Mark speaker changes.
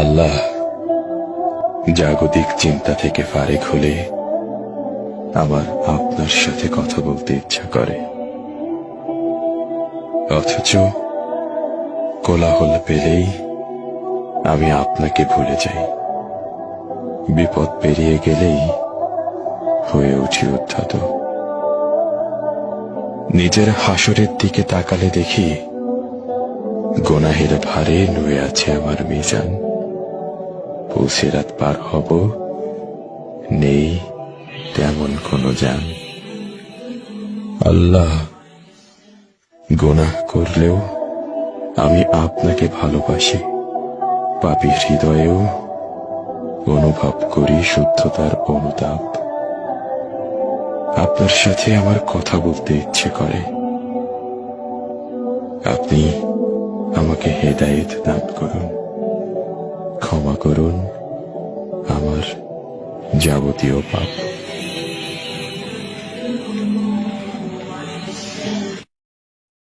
Speaker 1: আল্লাহ, জাগতিক চিন্তা থেকে ফারেক হলে আমার আপনার সাথে কথা বলতে ইচ্ছা করে, অথচ কোলাহল পেলেই আমি আপনাকে ভুলে যাই। বিপদ পেরিয়ে গেলেই হয়ে উঠি উদ্ধত। নিজের হাসরের দিকে তাকালে দেখি গুনাহের ভারে নুয়ে আছে আমার মিজান। পুলসিরাত পার হব, নেই তেমন কোনো জান। আল্লাহ, গুনাহ করলেও আমি আপনাকে ভালোবাসি। পাপী হৃদয়েও অনুভব করি শুদ্ধতার অনুতাপ। আপনার সাথে আমার কথা বলতে ইচ্ছে করে। আপনি আমাকে হেদায়েত দান করুন, ক্ষমা করুন আমার যাবতীয় পাপ।